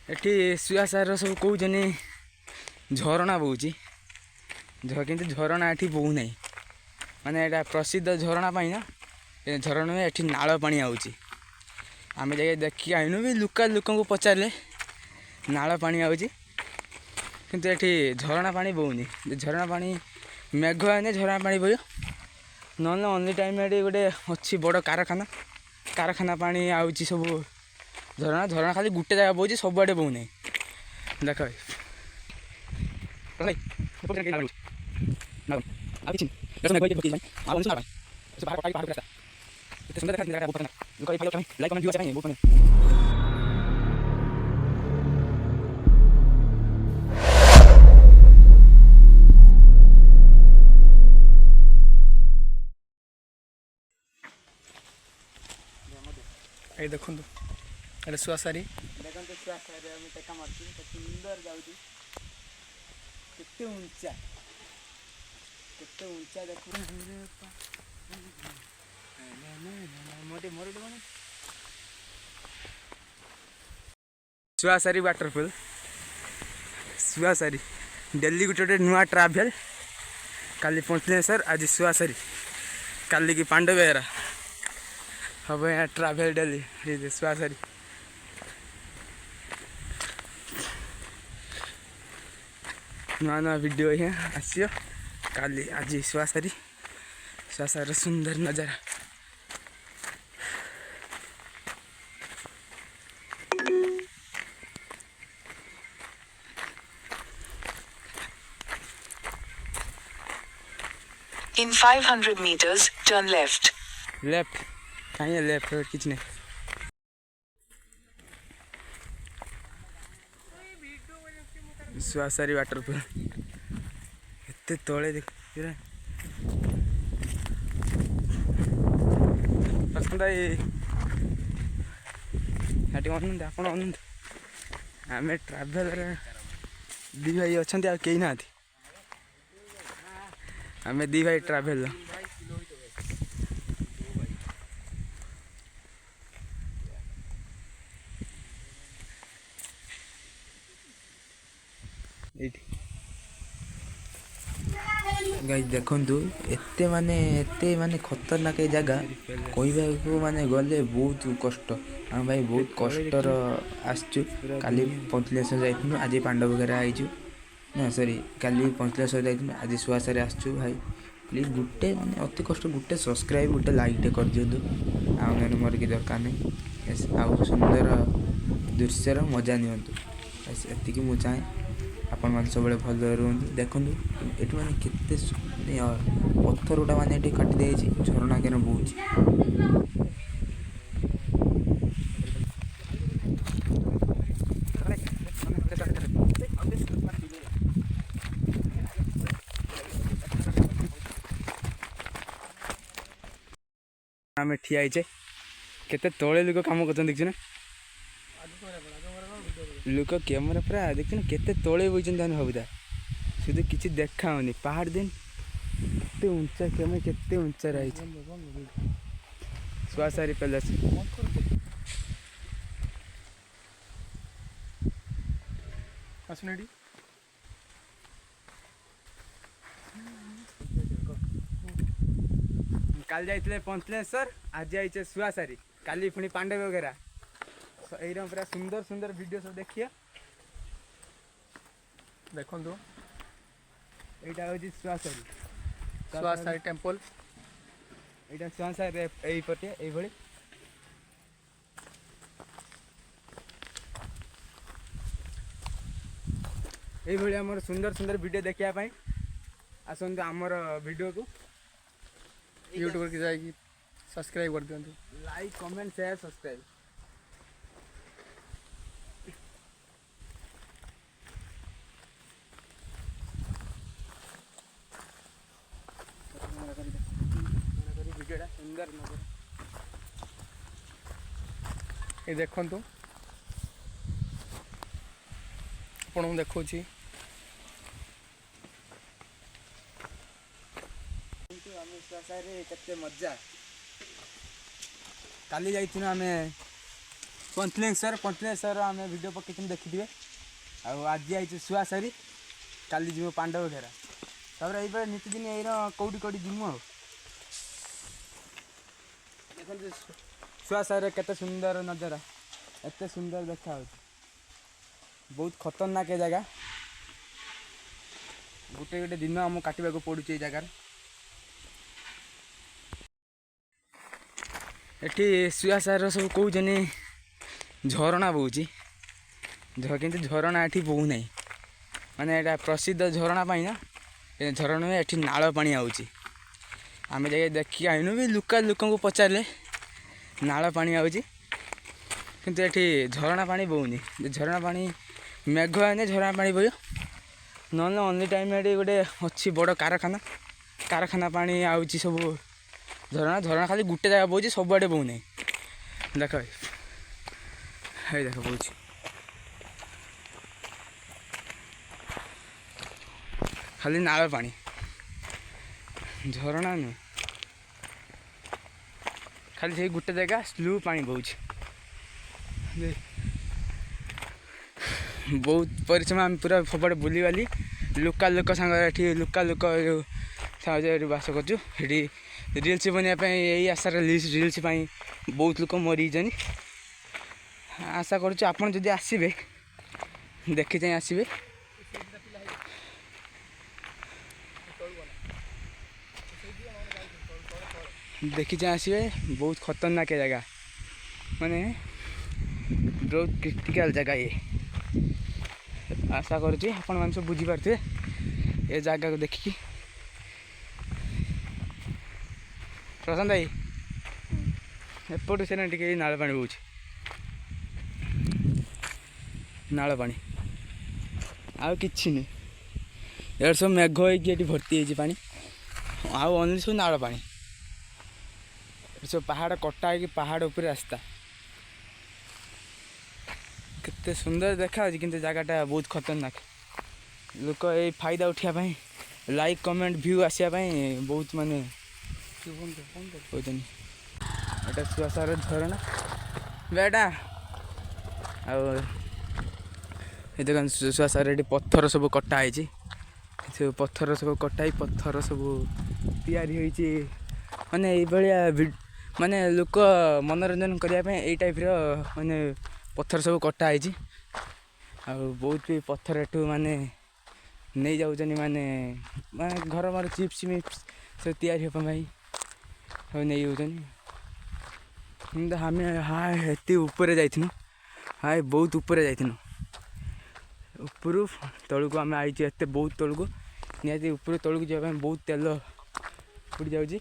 एठी सुआसार सब कहते झरणा बोची किंतु झरणा एठी बहु ना माने एटा प्रसिद्ध झरणा ना ये झरणा में एठी नाल पानी आउची आमे जाके देखि आइनु भी लोकल लोक को पचारे नाल पानी आउची किंतु एठी झरणा पानी बहुनी झरणा पानी मेघ आने झरणा पानी बोय न ओनली टाइम एठी गोटे अच्छी बड़ कारखाना पानी आउची सब झरणा झरणा खाली गुटे जगह बोची सब आड़े बहु ना देख ये देखो ये सुआसारी सुंदर जाऊँगी केते ऊंचा देखो सुआसारी वाटरफॉल सुआसारी डेली गोटे नुआ ट्राभेल काली पंचलेश्वर आज सुआसारी काली की पांडवेरा हम यहाँ ट्राभेल डेली सुआसारी नुआ नुआ वीडियो है आसियो काली आज सुआसारी सुंदर नजारा In 500 meters, turn left. Left कहीं लेफ्ट किच नहीं सुआसारी वाटरफॉल एते तले देख आप आम ट्राभेल दी भाई अच्छा कई ना आम दी भाई ट्राभेल गाइस देखंतु एते माने खतरनाक जगह कहबा माने गले बहुत कष्ट हम भाई बहुत कष्टर आसचु काली पंचलेश्वर जाइथु आज पांडव वगैरह आइचु ना सॉरी काली पंचलेश्वर जाइथु आज सुआसारे आसचु भाई प्लीज गुटे माने अति कष्ट गुटे सब्सक्राइब गुटे लाइक टे कर दियंतु आ माने मोर की दरकार नहीं आ सुंदर दृश्यर मजा नियंतु बस एतिकी मु चाहे आपण मान सब भल रुहतु देखु ये मैंने केते पत्थर गुटा मैंने ये काटी दे झरणा केन बहुत आम ठिया केते तले लोक कम कर देखु ना लोक कैमेरा पूरा देखते केते तले बोलते भावुता शुद्ध किसी देखा पहाड़ दिन केते ऊंचा कैमरा केते ऊंचा रही सुआसारी पैलेस काल जाइए पंचलेश्वर आज जाइए सुआसारी काली पुणी पांडव वगैरह यही पूरा सुंदर सुंदर वीडियो सब देखिए देखो यहाँ हूँ सुआसारी टेम्पल यहाँ सुआसारी यहीपटे यही यही आम सुंदर सुंदर वीडियो देखापी आसतु आमर वीडियो को यूट्यूब की जाएगी सब्सक्राइब कर दियंतु लाइक कमेंट शेयर सब्सक्राइब सुंदर नजर ये देखु आपन देखो सुआसारी केते मजा काली जाइथिनु आमे ପଞ୍ଚଲିଙ୍ଗେଶ୍ୱର ଆମେ ଭିଡ଼ିଓ ପକେଇଛନ୍ତି ଦେଖିଥିବେ। ଆଉ ଆଜି ଆଇଛୁ ଶୁଆସାରି, କାଲି ଯିବୁ ପାଣ୍ଡବ ଘେରା। ତାପରେ ଏଇବେଳେ ନିତିଦିନ ଏଇର କେଉଁଠି ଯିମୁ ଆଉ। ଦେଖନ୍ତୁ ଶୁଆସାରିରେ କେତେ ସୁନ୍ଦର ନଜାରା, ଏତେ ସୁନ୍ଦର ଦେଖାଯାଉଛି। ବହୁତ ଖତରନାକ ଏ ଜାଗା। ଗୋଟେ ଦିନ ଆମକୁ କାଟିବାକୁ ପଡ଼ୁଛି ଏଇ ଜାଗାରେ। ଏଠି ଶୁଆସାରିର ସବୁ କହୁଛନ୍ତି ଝରଣା ବହୁଛି, କିନ୍ତୁ ଝରଣା ଏଠି ବହୁ ନାହିଁ। ମାନେ ଏଇଟା ପ୍ରସିଦ୍ଧ ଝରଣା ପାଇଁ ନା, ଏ ଝରଣା ଏଠି ନାଳ ପାଣି ଆଉଛି। ଆମେ ଯାଇ ଦେଖିକି ଆଇନୁ ବି, ଲୋକଙ୍କୁ ପଚାରିଲେ ନାଳ ପାଣି ଆଉଛି, କିନ୍ତୁ ଏଠି ଝରଣା ପାଣି ବହୁନି। ଝରଣା ପାଣି ମେଘ ହେଲେ ଝରଣା ପାଣି ବହିବ, ନହେଲେ ଅନ୍ୟ ଟାଇମ୍ ଏଠି ଗୋଟେ ଅଛି ବଡ଼ କାରଖାନା ପାଣି ଆଉଛି ସବୁ। ଝରଣା ଖାଲି ଗୋଟେ ଜାଗା ବହୁଛି, ସବୁଆଡ଼େ ବହୁ ନାହିଁ। ଦେଖ ହେଇ ଦେଖ ବହୁଛି। ଖାଲି ନାଳ ପାଣି, ଝରଣା ନୁହେଁ। ଖାଲି ସେଇ ଗୋଟେ ଜାଗା ସ୍ଲୁ ପାଣି ବହୁଛି। ବହୁତ ପରିଶ୍ରମ, ଆମେ ପୁରା ସବୁଆଡ଼େ ବୁଲିବାଲି ଲୋକ ସାଙ୍ଗରେ ଏଠି ଲୋକ ସାହାଯ୍ୟରେ ବାସ କରୁଛୁ। ସେଠି ରିଲ୍ସ ବନେଇବା ପାଇଁ ଏଇ ଆଶାରେ ରିଲ୍ସ ପାଇଁ ବହୁତ ଲୋକ ମରିଯାଇଛନ୍ତି। ଆଶା କରୁଛୁ ଆପଣ ଯଦି ଆସିବେ ଦେଖି ଚାହିଁ ଆସିବେ। ଦେଖି ଚାହିଁ ଆସିବେ। ବହୁତ ଖତରନାକ ଜାଗା, ମାନେ ବହୁତ କ୍ରିଟିକାଲ ଜାଗା ଇଏ। ଆଶା କରୁଛି ଆପଣମାନେ ସବୁ ବୁଝିପାରୁଥିବେ ଏ ଜାଗାକୁ ଦେଖିକି। ପ୍ରଶାନ୍ତ ଭାଇ ଏପଟୁ ସେନା ଟିକେ ନାଳ ପାଣି ବହୁଛି, ନାଳ ପାଣି ଆଉ କିଛି ନୁହେଁ। ଏଇଟା ସବୁ ମେଘ ହେଇକି ଏଠି ଭର୍ତ୍ତି ହେଇଛି ପାଣି, ଆଉ ଅନ୍ୟ ସବୁ ନାଳ ପାଣି। ଏଠି ସବୁ ପାହାଡ଼ କଟା ହେଇକି ପାହାଡ଼ ଉପରେ ରାସ୍ତା। କେତେ ସୁନ୍ଦର ଦେଖାଯାଉଛି, କିନ୍ତୁ ଜାଗାଟା ବହୁତ ଖତରନାକ। ଲୋକ ଏଇ ଫାଇଦା ଉଠିବା ପାଇଁ, ଲାଇକ୍ କମେଣ୍ଟ ଭ୍ୟୁ ଆସିବା ପାଇଁ ବହୁତ ମାନେ କହୁଛନ୍ତି। ଏଇଟା ଶୁଆସାରିର ଝରଣା ବେଟା। ଆଉ ଏ ଦେଖନ୍ତୁ ଶୁଆସାରିରେ ଏଠି ପଥର ସବୁ କଟା ହେଇଛି। ସେ ପଥର ସବୁ କଟା ହେଇ ପଥର ସବୁ ତିଆରି ହୋଇଛି। ମାନେ ଏଇଭଳିଆ ମାନେ ଲୋକ ମନୋରଞ୍ଜନ କରିବା ପାଇଁ ଏଇ ଟାଇପ୍ର ମାନେ ପଥର ସବୁ କଟା ହେଇଛି। ଆଉ ବହୁତ ବି ପଥର ଏଠୁ ମାନେ ନେଇଯାଉଛନ୍ତି, ମାନେ ଘର ଚିପ୍ସ ସବୁ ତିଆରି ହେବା ପାଇଁ ସବୁ ନେଇଯାଉଛନ୍ତି। କିନ୍ତୁ ଆମେ ଏତେ ଉପରେ ଯାଇଥିଲୁ, ବହୁତ ଉପରେ ଯାଇଥିଲୁ। ଉପରୁ ତଳକୁ ଆମେ ଆଇଛୁ, ଏତେ ବହୁତ ତଳକୁ। ନିହାତି ଉପରୁ ତଳକୁ ଯିବା ପାଇଁ ବହୁତ ତେଲ ପଡ଼ି ଯାଉଛି।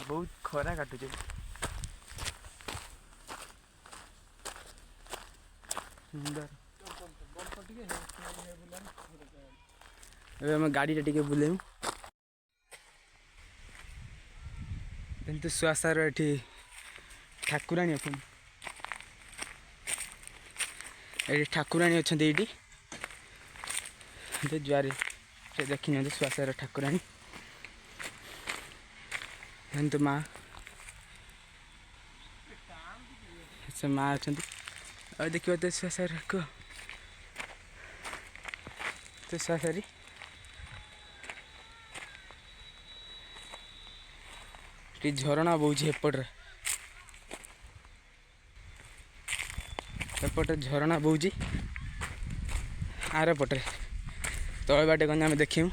ବହୁତ ଖରା କାଟୁଛି। ସୁନ୍ଦର। ଏବେ ଆମେ ଗାଡ଼ିଟା ଟିକେ ବୁଲେଇବୁ। କିନ୍ତୁ ଶୁଆସାରିର ଏଠି ଠାକୁରାଣୀ ଅଛନ୍ତି। ଏଠି ଠାକୁରାଣୀ ଅଛନ୍ତି। ଏଇଠି ଜୁଆରି ଦେଖିନିଅନ୍ତୁ ଶୁଆସାରିର ଠାକୁରାଣୀ। କିନ୍ତୁ ସେ ମା ଅଛନ୍ତି। ଆଉ ଦେଖିବ ତ ଶୁଆସାରି ଶୁଆସାରି ଏଠି ଝରଣା ବହୁଛି। ଏପଟେ ଝରଣା ବହୁଛି। ଆର ପଟରେ ତଳ ବାଟେ ଗଲେ ଆମେ ଦେଖିବୁ।